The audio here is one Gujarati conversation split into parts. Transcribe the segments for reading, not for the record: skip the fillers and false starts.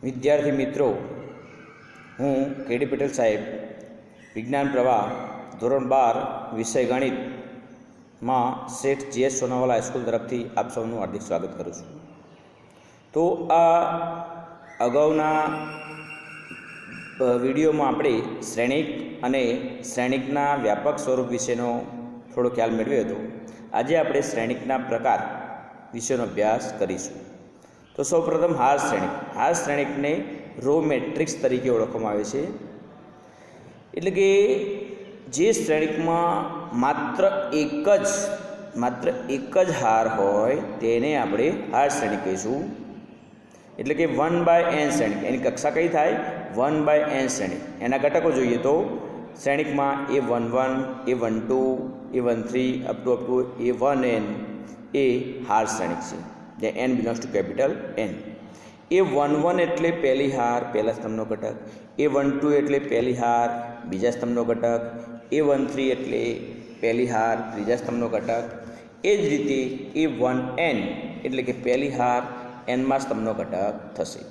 વિદ્યાર્થી મિત્રો, હું કેડી પટેલ સાહેબ વિજ્ઞાન પ્રવાહ ધોરણ 12 વિષય ગણિતમાં શેઠ GS સોનાવાલા હાઈસ્કૂલ તરફથી આપ સૌનું હાર્દિક સ્વાગત કરું છું. તો આ અગાઉના વિડીયોમાં આપણે શ્રેણિક અને શ્રેણિકના વ્યાપક સ્વરૂપ વિશેનો થોડો ખ્યાલ મેળવ્યો હતો. આજે આપણે શ્રેણિકના પ્રકાર વિશેનો અભ્યાસ કરીશું. તો સૌપ્રથમ હાર શ્રેણિક. હાર શ્રેણિકને રો મેટ્રિક્સ તરીકે ઓળખવામાં આવે છે. એટલે કે જે શ્રેણિકમાં માત્ર એક જ હાર હોય તેને આપણે હાર શ્રેણિક કહીશું. એટલે કે 1/n શ્રેણિક. એની કક્ષા કઈ થાય? 1/n શ્રેણિક. એના ઘટકો જોઈએ તો શ્રેણિકમાં A11, A12, A13 up to A1n એ હાર શ્રેણિક છે, જે n belongs to capital N. A11 એટલે પહેલી હાર પહેલા સ્તંભનો ઘટક, A12 એટલે પહેલી હાર બીજા સ્તંભનો ઘટક, A13 એટલે પહેલી હાર ત્રીજા સ્તંભનો ઘટક. એ જ રીતે A1n એટલે કે પહેલી હાર nમા સ્તંભનો ઘટક થશે.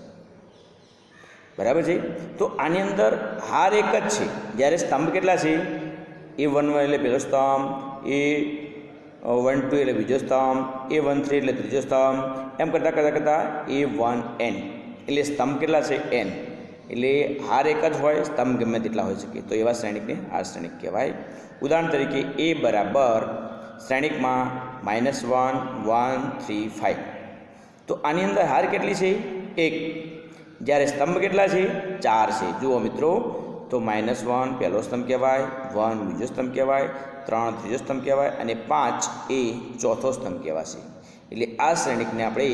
બરાબર છે. તો આની અંદર હાર એક જ છે, જ્યારે સ્તંભ કેટલા છે? A11 એટલે પહેલો સ્તંભ, A12 એટલે બીજો સ્તંભ, A13 એટલે ત્રીજો સ્તંભ, એમ કરતાં A1n એટલે સ્તંભ કેટલા છે? n. એટલે હાર એક જ હોય, સ્તંભ ગમે તેટલા હોઈ શકે. તો એવા શ્રેણિકને હાર શ્રેણિક કહેવાય. ઉદાહરણ તરીકે A બરાબર શ્રેણિકમાં -1, 1, 3, 5. તો આની અંદર હાર કેટલી છે? 1. જ્યારે સ્તંભ કેટલા છે? 4 છે. જુઓ મિત્રો, તો -1 પહેલો સ્તંભ કહેવાય, 1 બીજો સ્તંભ કહેવાય, 3 ત્રીજો સ્તંભ કહેવાય અને 5 એ ચોથો સ્તંભ કહેવાશે. એટલે આ શ્રેણિકને આપણે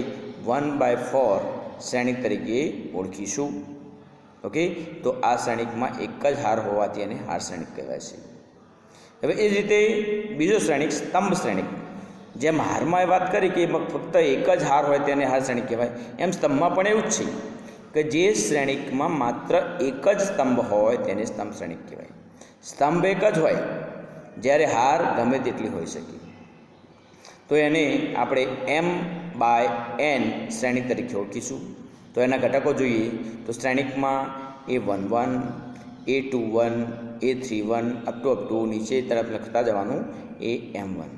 1/4 શ્રેણિક તરીકે ઓળખીશું. ઓકે. તો આ શ્રેણિકમાં એક જ હાર હોવાથી એને હાર શ્રેણિક કહેવાય છે. હવે એ જ રીતે બીજો શ્રેણિક સ્તંભ શ્રેણિક. જેમ હારમાં વાત કરી કે ફક્ત એક જ હાર હોય તેને હાર શ્રેણિક કહેવાય, એમ સ્તંભમાં પણ એવું જ છે કે જે શ્રેણિકમાં માત્ર એક જ સ્તંભ હોય તેને સ્તંભ શ્રેણિક કહેવાય. સ્તંભ એક જ હોય જ્યારે હાર ગમે તેટલી હોઈ શકે, તો એને આપણે m/n શ્રેણિક તરીકે ઓળખીશું. તો એના ઘટકો જોઈએ તો શ્રેણિકમાં A11, A21, A31 up to નીચે તરફ લખતા જવાનું AM1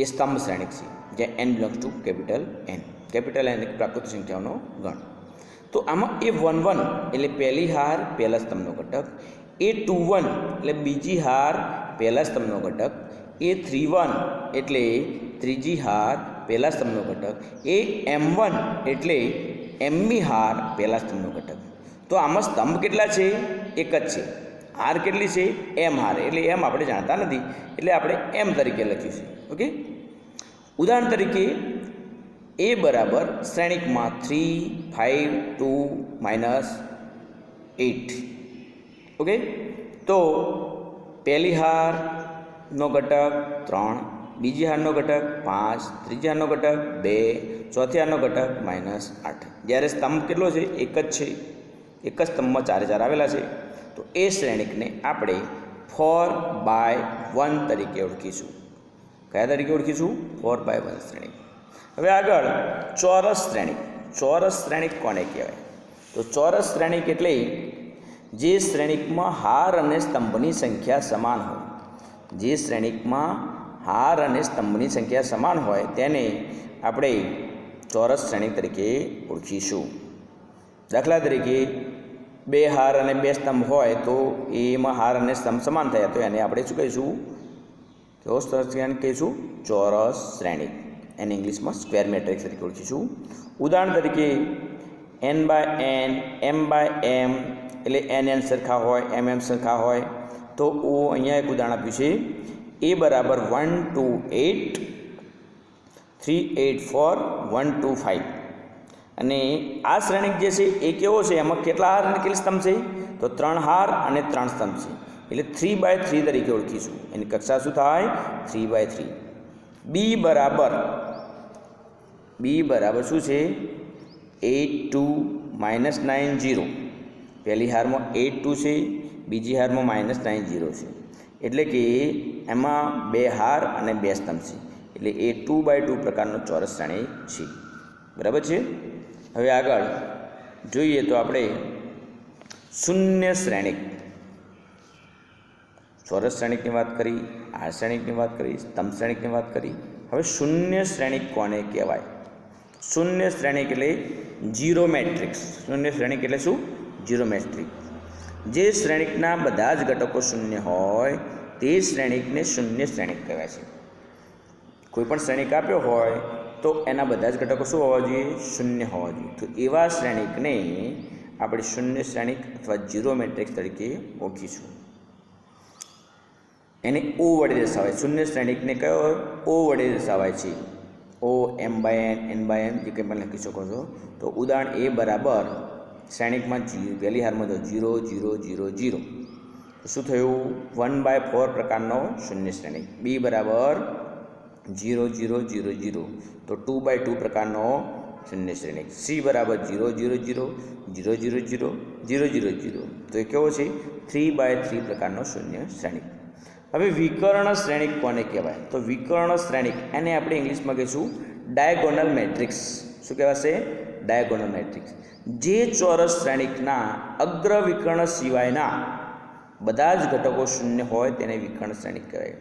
એ સ્તંભ શ્રેણિક છે, જ્યાં n belongs to capital N. Capital N એક પ્રાકૃતિક સંખ્યાઓનો ગણ. તો આમાં A11 એટલે પહેલી હાર પહેલા સ્તંભનો ઘટક, A21 એટલે બીજી હાર પહેલા સ્તંભનો ઘટક, A31 એટલે ત્રીજી હાર પહેલા સ્તંભનો ઘટક, AM1 એટલે mમી હાર પહેલા સ્તંભનો ઘટક. તો આમાં સ્તંભ કેટલા છે? એક જ છે. હાર કેટલી છે? m હાર. એટલે m આપણે જાણતા નથી, એટલે આપણે m તરીકે લખ્યું છે. ઓકે. ઉદાહરણ તરીકે A બરાબર શ્રેણિકમાં 3, 5, 2, -8. ઓકે. તો પહેલી હારનો ઘટક 3, બીજી હારનો ઘટક 5, ત્રીજી હારનો ઘટક 2, ચોથી હારનો ઘટક -8. જ્યારે સ્તંભ કેટલો છે? એક જ છે. એક જ સ્તંભમાં 4 4 આવેલા છે. તો એ શ્રેણિકને આપણે 4/1 તરીકે ઓળખીશું. કયા તરીકે ઓળખીશું? 4/1 શ્રેણિક. હવે આગળ ચોરસ શ્રેણિક. ચોરસ શ્રેણિક કોને કહેવાય? તો ચોરસ શ્રેણિક એટલે જે શ્રેણિકમાં હાર અને સ્તંભની સંખ્યા સમાન હોય. જે શ્રેણિકમાં હાર અને સ્તંભની સંખ્યા સમાન હોય તેને આપણે ચોરસ શ્રેણિક તરીકે ઓળખીશું. દાખલા તરીકે 2 હાર અને 2 સ્તંભ હોય તો એમાં હાર અને સ્તંભ સમાન થયા, તો એને આપણે શું કહીશું? કેવો શ્રેણિક કહીશું? ચોરસ શ્રેણિક. એને ઇંગ્લિશમાં સ્ક્વેર મેટ્રિક્સ તરીકે ઓળખીશું. ઉદાહરણ તરીકે n/n, m/m એટલે n સરખા હોય, mm સરખા હોય. તો અહીંયા એક ઉદાહરણ આપ્યું છે. A બરાબર 1, 2, 8, 3, 8, 4, 1, 2, 5. અને આ શ્રેણિક જે છે એ કેવો છે? એમાં કેટલા હાર અને કેટલી સ્તંભ છે? તો 3 હાર અને 3 સ્તંભ છે. એટલે 3/3 તરીકે ઓળખીશું. એની કક્ષા શું થાય? 3/3. B બરાબર શું છે? 8, 2, -9, 0. પહેલી હારમાં 8, 2 છે, બીજી હારમાં -9, 0 છે. એટલે કે એમાં 2 હાર અને 2 સ્તંભ છે. એટલે એ 2/2 પ્રકારનો ચોરસ શ્રેણિક છે. બરાબર છે. હવે આગળ જોઈએ તો આપણે શૂન્ય શ્રેણિક, ચોરસ શ્રેણિકની વાત કરી, આર શ્રેણિકની વાત કરી, સ્તંભ શ્રેણિકની વાત કરી. હવે શૂન્ય શ્રેણિક કોને કહેવાય? શૂન્ય શ્રેણિક એટલે ઝીરો મેટ્રિક્સ. શૂન્ય શ્રેણિક એટલે શું? Zero matrix. જે શ્રેણિકના બધા જ ઘટકો શૂન્ય હોય તે શ્રેણિકને શૂન્ય શ્રેણિક કહેવાય છે. કોઈ પણ શ્રેણિક આપ્યો હોય તો એના બધા જ ઘટકો શું હોવા જોઈએ? શૂન્ય હોવા જોઈએ. તો એવા શ્રેણિકને આપણે શૂન્ય શ્રેણિક અથવા ઝીરો મેટ્રિક્સ તરીકે ઓળખીશું. એને ઓ વડે દર્શાવાય. શૂન્ય શ્રેણિકને કયો ઓ વડે દર્શાવાય છે? O, m by n by m જે કંઈ પણ લખી શકો છો. તો ઉદાહરણ એ બરાબર શ્રેણિકમાં પહેલી હારમાં તો 0 0 0 0. શું થયું? 1/4 પ્રકારનો શૂન્ય શ્રેણિક. બી બરાબર 0 0 0 0, તો 2/2 પ્રકારનો શૂન્ય શ્રેણિક. સી બરાબર 0 0 0 0 0 0 0 0 0, તો એ કેવો છે? 3/3 પ્રકારનો શૂન્ય શ્રેણિક. હવે વિકર્ણ શ્રેણિક કોને કહેવાય? તો વિકર્ણ શ્રેણિક એને આપણે ઇંગ્લિશમાં કહીશું ડાયગોનલ મેટ્રિક્સ. શું કહેવાશે? Diagonal matrix. જે ચોરસ શ્રેણિકના અગ્ર વિકર્ણ સિવાયના બધા જ ઘટકો શૂન્ય હોય તેને વિકર્ણ શ્રેણિક કહેવાય.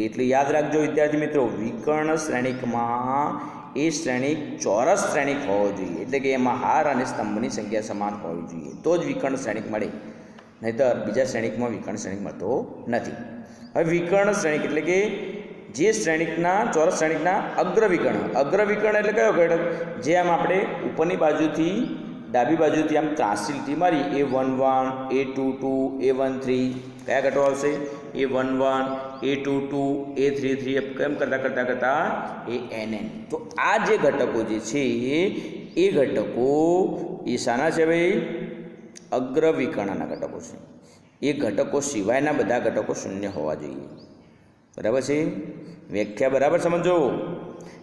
એટલે યાદ રાખજો વિદ્યાર્થી મિત્રો, વિકર્ણ શ્રેણિકમાં એ શ્રેણિક ચોરસ શ્રેણિક હોવો જોઈએ. એટલે કે એમાં હાર અને સ્તંભની સંખ્યા સમાન હોવી જોઈએ તો જ વિકર્ણ શ્રેણિક મળે, નહીંતર બીજા શ્રેણિકમાં વિકર્ણ શ્રેણિક મળતો નથી. હવે વિકર્ણ શ્રેણિક એટલે કે જે શ્રેણિકના ચોરસ શ્રેણિકના અગ્રવિકર્ણ. અગ્રવિકર્ણ એટલે કયો ઘટક? જે આમ આપણે ઉપરની બાજુથી ડાબી બાજુથી આમ ત્રાસી લીટી મારી A11, A22, A13, કયા ઘટકો આવશે? A11, A22, A33, કેમ કરતાં ANN. તો આ જે ઘટકો જે છે એ ઘટકો એ શાના છે ભાઈ? અગ્રવિકર્ણના ઘટકો છે. એ ઘટકો સિવાયના બધા ઘટકો શૂન્ય હોવા જોઈએ. બરાબર છે? વ્યાખ્યા બરાબર સમજો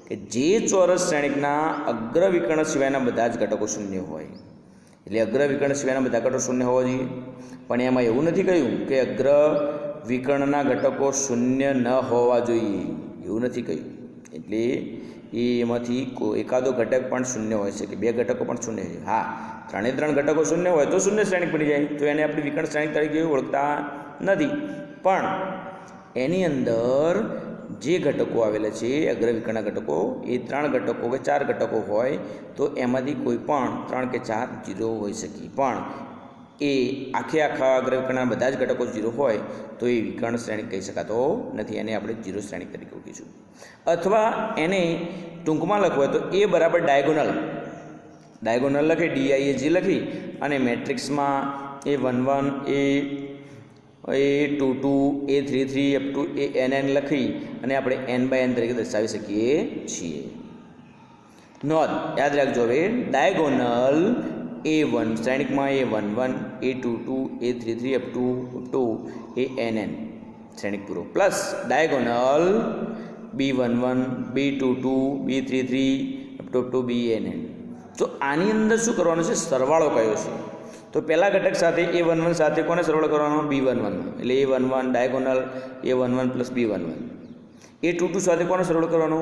કે જે ચોરસ શ્રેણિકના અગ્રવિકર્ણ સિવાયના બધા જ ઘટકો શૂન્ય હોય, એટલે અગ્રવિકર્ણ સિવાયના બધા ઘટકો શૂન્ય હોવા જોઈએ. પણ એમાં એવું નથી કહ્યું કે અગ્રવિકર્ણના ઘટકો શૂન્ય ન હોવા જોઈએ, એવું નથી કહ્યું. એટલે એમાંથી એકાદો ઘટક પણ શૂન્ય હોય છે કે બે ઘટકો પણ શૂન્ય છે. હા, 3 ઘટકો શૂન્ય હોય તો શૂન્ય શ્રેણિક બની જાય, તો એને આપણે વિકર્ણ શ્રેણિક તરીકે ઓળખતા નથી. પણ એની અંદર જે ઘટકો આવેલા છે અગ્રવિકર્ણના ઘટકો, એ 3 ઘટકો કે 4 ઘટકો હોય તો એમાંથી કોઈ પણ 3 કે 4 0 હોઈ શકે. પણ એ આખા અગ્રવિકર્ણના બધા જ ઘટકો 0 હોય તો એ વિકર્ણ શ્રેણિક કહી શકાતો નથી. એને આપણે 0 શ્રેણિક તરીકે ઓળખીશું. અથવા એને ટૂંકમાં લખવું હોય તો એ બરાબર ડાયગોનલ લખી, DIAG લખી અને મેટ્રિક્સમાં A11, A22, A33 up to ANN લખી અને આપણે n/n તરીકે દર્શાવી શકીએ છીએ. નોંધ યાદ રાખજો. હવે diagonal A1 શ્રેણિકમાં A11, A22, A33 up to ANN શ્રેણિક પૂરો, plus diagonal B11, B22, B33 up to BNN. તો આની અંદર શું કરવાનું છે? સરવાળો કયો છે? તો પહેલા ઘટક સાથે A11 સાથે કોને સરવાળો કરવાનો? B11. એટલે A11 diagonal A11 plus B11. A22 સાથે કોને સરવાળો કરવાનો?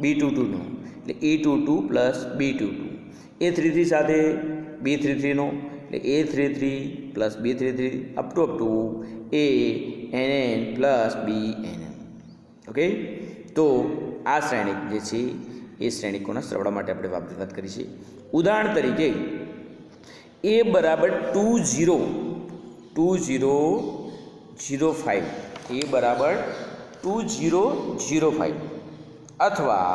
B22 નો, એટલે A22 પ્લસ B22. A33 સાથે B33 નો, એટલે A33 plus B33 up to ANN plus BNN. Okay, તો આ શ્રેણિક જે છે એ શ્રેણિકોના સરવાળા માટે આપણે વાત કરી છે. ઉદાહરણ તરીકે A બરાબર 20 0 0 5, A બરાબર 20 0 5 અથવા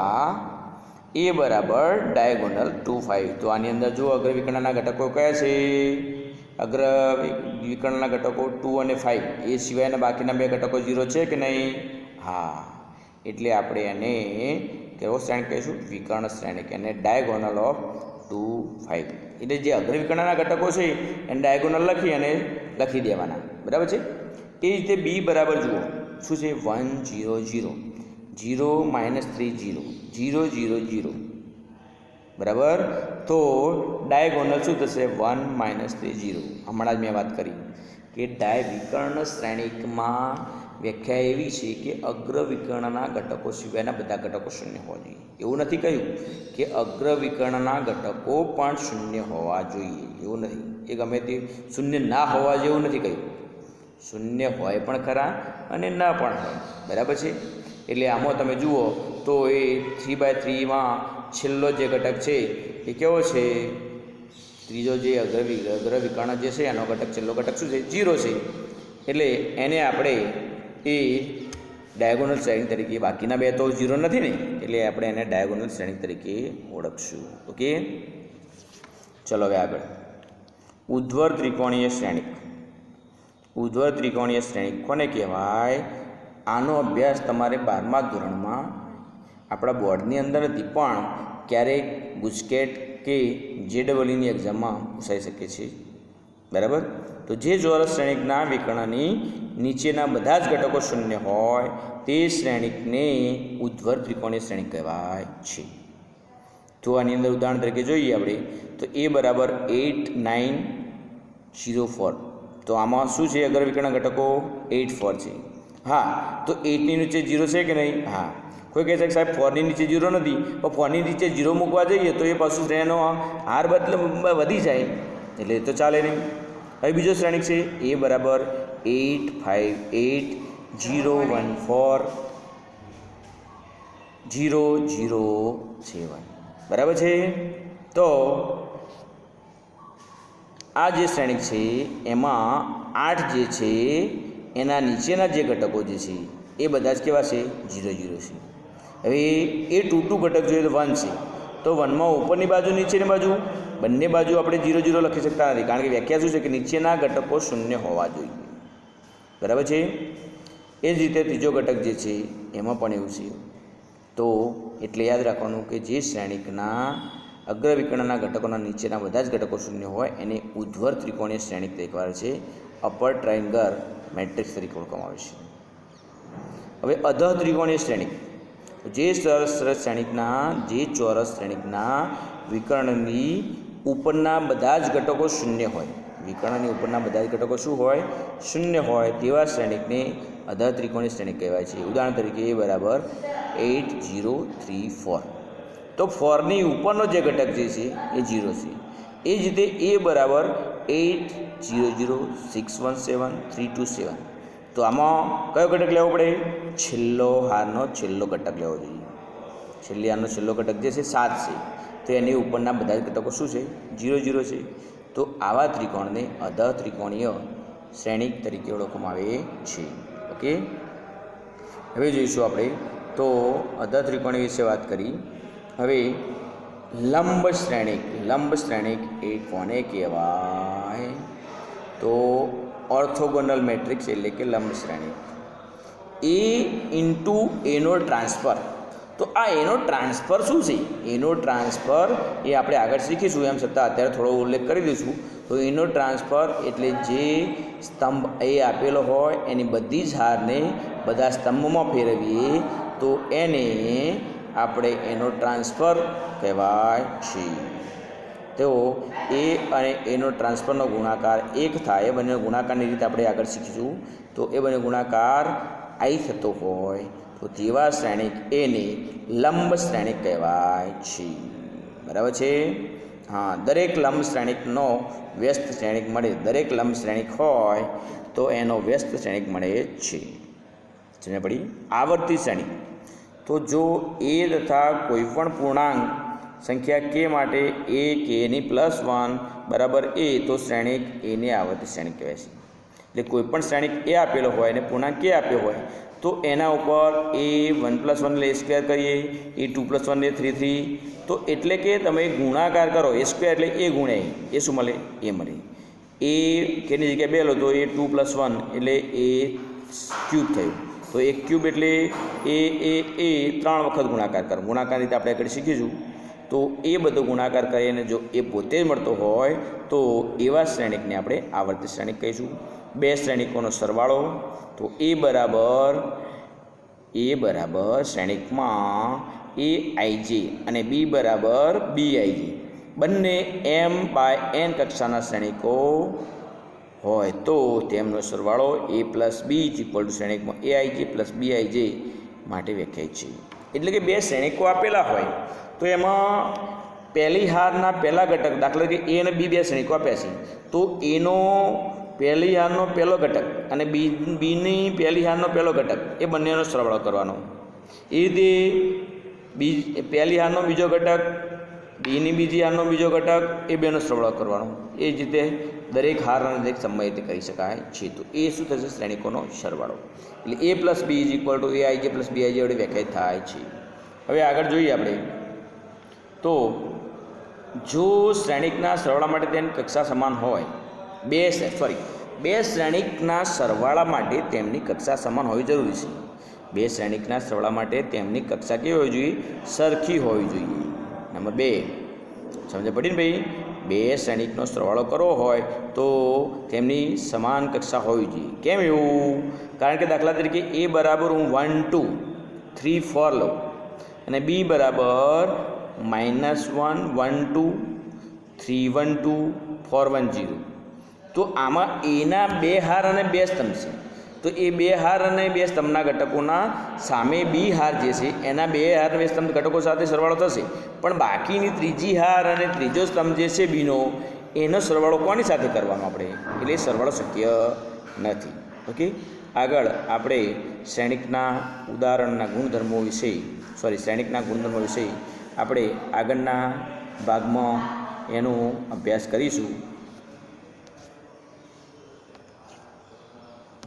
A બરાબર ડાયગોનલ 2 5. તો આની અંદર જો અગ્રવિકર્ણના ઘટકો કયા છે? અગ્રવિકર્ણના ઘટકો 2 અને 5, એ સિવાયના બાકીના બે ઘટકો 0 છે કે નહીં? હા, એટલે આપણે એને કેવો શ્રેણિક કહીશું? વિકર્ણ શ્રેણિક. એને ડાયગોનલ ઓફ 2 5. એટલે જે અગ્રવિકર્ણના ઘટકો છે એને ડાયગોનલ લખી અને લખી દેવાના. બરાબર છે? એ રીતે બી બરાબર જુઓ શું છે? 1 0 0 0 -3 0 0 0 0. બરાબર? તો ડાયગોનલ શું થશે? 1 -3 0. હમણાં જ મેં વાત કરી કે વિકર્ણ શ્રેણિકમાં વ્યાખ્યા એવી છે કે અગ્રવિકર્ણના ઘટકો સિવાયના બધા ઘટકો શૂન્ય હોવા જોઈએ. એવું નથી કહ્યું કે અગ્રવિકર્ણના ઘટકો પણ શૂન્ય હોવા જોઈએ, એવું નથી. એ ગમે તે શૂન્ય ના હોવા જેવું નથી કહ્યું. શૂન્ય હોય પણ ખરા અને ના પણ હોય, બરાબર છે. એટલે આમાં તમે જુઓ તો એ 3/3માં છેલ્લો જે ઘટક છે એ કેવો છે? ત્રીજો જે અગ્રવિકર્ણ જે છે એનો ઘટક છેલ્લો ઘટક શું છે? 0 છે. એટલે એને આપણે એ ડાયગોનલ શ્રેણી તરીકે, બાકીના બે તો 0 નથી ને, એટલે આપણે એને ડાયગોનલ શ્રેણી તરીકે ઓળખશું. ઓકે, ચલો હવે આગળ. ઉધ્વર ત્રિકોણીય શ્રેણિક. ઉધ્વર ત્રિકોણીય શ્રેણિક કોને કહેવાય? આનો અભ્યાસ તમારે 12મા ધોરણમાં આપણા બોર્ડની અંદર નથી પણ ક્યારેક ગુજકેટ કે JEEની એક્ઝામમાં પૂછાઈ શકે છે, બરાબર. તો જે ચોરસ શ્રેણિકના વિકર્ણની નીચેના બધા જ ઘટકો શૂન્ય હોય તે શ્રેણિકને ઉધ્વર ત્રિકોણીય શ્રેણિક કહેવાય છે. તો આની અંદર ઉદાહરણ તરીકે જોઈએ આપણે તો A બરાબર 8, 9, 0, 4. તો આમાં શું છે? અગ્રવિકર્ણ ઘટકો 8, 4 છે. હા, તો 8ની નીચે 0 છે કે નહીં? હા. કોઈ કહે છે કે સાહેબ 4ની નીચે 0 નથી, પણ 4ની નીચે 0 મૂકવા જઈએ તો એ પાછું શ્રેણીનો હાર વધી જાય, એટલે એ તો ચાલે નહીં. હવે બીજો શ્રેણિક છે A બરાબર 8, 5, 8, 0, 1, 4, 0, 0, 7, બરાબર છે. તો આ જે શ્રેણિક છે એમાં 8 જે છે એના નીચેના જે ઘટકો જે છે એ બધા જ કેવા છે? 0, 0 છે. હવે એ 2, 2 ઘટક જોઈએ તો 1 છે. તો 1માં ઉપરની બાજુ નીચેની બાજુ બંને બાજુ આપણે 0, 0 લખી શકતા નથી, કારણ કે વ્યાખ્યા શું છે કે નીચેના ઘટકો શૂન્ય હોવા જોઈએ, બરાબર છે. એ જ રીતે ત્રીજો ઘટક જે છે એમાં પણ એવું છે. તો એટલે યાદ રાખવાનું કે જે શ્રેણિકના અગ્રવિકર્ણના ઘટકોના નીચેના બધા જ ઘટકો શૂન્ય હોય એને ઉધ્વર ત્રિકોણીય શ્રેણિક તરીકે ઓળખાય છે, અપર ટ્રાયંગલ મેટ્રિક્સ તરીકે ઓળખવામાં આવે છે. હવે અધઃ ત્રિકોણીય શ્રેણિક. જે ચોરસ શ્રેણિકના વિકર્ણની ઉપરના બધા જ ઘટકો શૂન્ય હોય, વિકર્ણની ઉપરના બધા જ ઘટકો શું હોય? શૂન્ય હોય તેવા શ્રેણિકને અધઃ ત્રિકોણીય શ્રેણિક કહેવાય છે. ઉદાહરણ તરીકે A બરાબર 8, 0, 3, 4. તો 4ની ઉપરનો જે ઘટક જે છે એ 0 છે. એ જ રીતે A બરાબર 8, 0, 0, 6, 1, 7, 3, 2, 7. તો આમાં કયો ઘટક લેવો પડે? છેલ્લો હારનો છેલ્લો ઘટક લેવો જોઈએ. છેલ્લી હારનો છેલ્લો ઘટક જે છે 7 છે. તો એની ઉપરના બધા જ ઘટકો શું છે? 0, 0 છે. તો આવા ત્રિકોણને અધઃ ત્રિકોણીય શ્રેણિક તરીકે ઓળખવામાં આવે છે. ઓકે, હવે જોઈશું આપણે તો અધઃ ત્રિકોણી વિશે વાત કરી. હવે લંબ શ્રેણિક. લંબ શ્રેણિક એ કોને કહેવાય? તો ઓર્થોગોનલ મેટ્રિક્સ એટલે કે લંબ શ્રેણિક. A ઇન્ટુ એનો ટ્રાન્સફર. તો આ એનો ટ્રાન્સફર શું છે? એનો ટ્રાન્સફર એ આપણે આગળ શીખીશું, એમ છતાં અત્યારે થોડો ઉલ્લેખ કરી દઈશું. તો એનો ટ્રાન્સફર એટલે જે સ્તંભ એ આપેલો હોય એની બધી જ હારને બધા સ્તંભમાં ફેરવીએ તો એને આપણે એનો ટ્રાન્સફર કહેવાય છે. તો એ અને એનો ટ્રાન્સફરનો ગુણાકાર 1 થાય. એ બંને ગુણાકારની રીતે આપણે આગળ શીખીશું. તો એ બંને ગુણાકાર I થતો હોય તો તેવા શ્રેણિક એને લંબ શ્રેણિક કહેવાય છે, બરાબર છે. હા, દરેક લંબ શ્રેણિકનો વ્યસ્ત શ્રેણિક મળે. દરેક લંબ શ્રેણિક હોય તો એનો વ્યસ્ત શ્રેણિક મળે છે. સમજ પડી? આવર્તી શ્રેણિક. તો જો A તથા કોઈપણ પૂર્ણાંક સંખ્યા k માટે A kની +1 બરાબર A, તો શ્રેણિક એને આવર્તી શ્રેણિક કહેવાય છે. એટલે કોઈપણ શ્રેણિક A આપેલો હોય અને પૂર્ણાંક k આપ્યો હોય તો એના ઉપર A 1 + 1 લે સ્ક્વેર કરીએ, A 2 + 1 લે 3, 3. તો એટલે કે તમે ગુણાકાર કરો A સ્ક્વેર એટલે A ગુણ્યા એ શું મળે? A મળે. A કેની જગ્યાએ 2 લો તો A 2 + 1 એટલે A ક્યુબ થયું. તો A ક્યુબ એટલે A 3 વખત ગુણાકાર કરો. ગુણાકાર રીતે આપણે આગળ શીખીશું. તો એ બધો ગુણાકાર કરીને જો એ પોતે જ મળતો હોય તો એવા શ્રેણિકને આપણે આવર્તી શ્રેણિક કહીશું. બે શ્રેણિકોનો સરવાળો. તો A બરાબર શ્રેણિકમાં Aij અને B બરાબર Bij બંને m/n કક્ષાના શ્રેણિકો હોય તો તેમનો સરવાળો a plus B is equal to શ્રેણિકમાં aij પ્લસ bij માટે વ્યાખ્યાયિત છે. એટલે કે બે શ્રેણિકો આપેલા હોય તો એમાં પહેલી હારના પહેલા ઘટક, દાખલા તરીકે એ અને બી બે શ્રેણિકો આપ્યા છે, તો એનો પહેલી હારનો પહેલો ઘટક અને બીની પહેલી હારનો પહેલો ઘટક એ બંનેનો સરવાળો કરવાનો. એ રીતે પહેલી હારનો બીજો ઘટક, બીની બીજી હારનો બીજો ઘટક, એ બેનો સરવાળો કરવાનો. એ જ રીતે દરેક હાર અને દરેક સમયે તે કરી શકાય છે. તો એ શું થશે? શ્રેણિકોનો સરવાળો. એટલે A plus B is equal to A I J plus બી આઈ જે વડે વ્યાખ્યાયિત થાય છે. હવે આગળ જોઈએ આપણે તો જો શ્રેણિકના સરવાળા માટે તેની કક્ષા સમાન હોય, બે શ્રેણિકના સરવાળા માટે તેમની કક્ષા સમાન હોવી જરૂરી છે. બે શ્રેણિકના સરવાળા માટે તેમની કક્ષા કેવી હોવી જોઈએ? સરખી હોવી જોઈએ. નંબર 2 સમજ પડી ને ભાઈ? બે શ્રેણિકનો સરવાળો કરવો હોય તો તેમની સમાન કક્ષા હોવી જોઈએ. કેમ એવું? કારણ કે દાખલા તરીકે એ બરાબર હું 1 2 3 4 લઉં અને બી બરાબર -1 1 2 3 1 2 4 1 0, તો આમાં એના બે હાર અને બે સ્તંભ છે. તો એ બે હાર અને બે સ્તંભના ઘટકોના સામે બી હાર જે છે એના બે હાર અને બે સ્તંભ ઘટકો સાથે સરવાળો થશે, પણ બાકીની ત્રીજી હાર અને ત્રીજો સ્તંભ જે છે બીનો, એનો સરવાળો કોની સાથે કરવાનો આપણે? એટલે સરવાળો શક્ય નથી. ઓકે, આગળ આપણે શ્રેણિકના ઉદાહરણના ગુણધર્મો વિશે શ્રેણિકના ગુણધર્મો વિશે આપણે આગળના ભાગમાં એનો અભ્યાસ કરીશું.